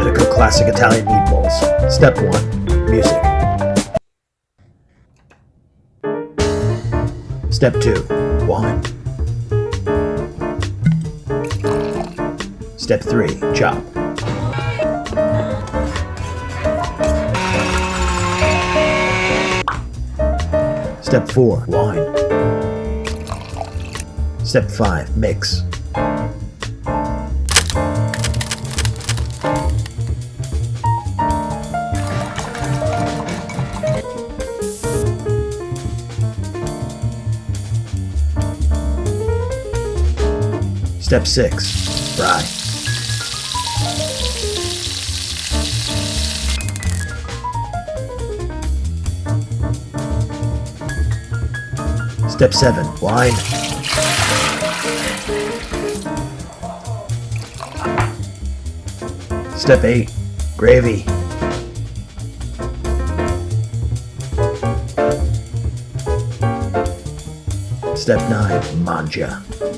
How to cook classic Italian meatballs. Step 1. Music. Step 2. Wine. Step 3. Chop. Step 4. Wine. Step 5. Mix. Step 6. Fry. Step 7. Wine. Step 8. Gravy. Step 9. Mangia.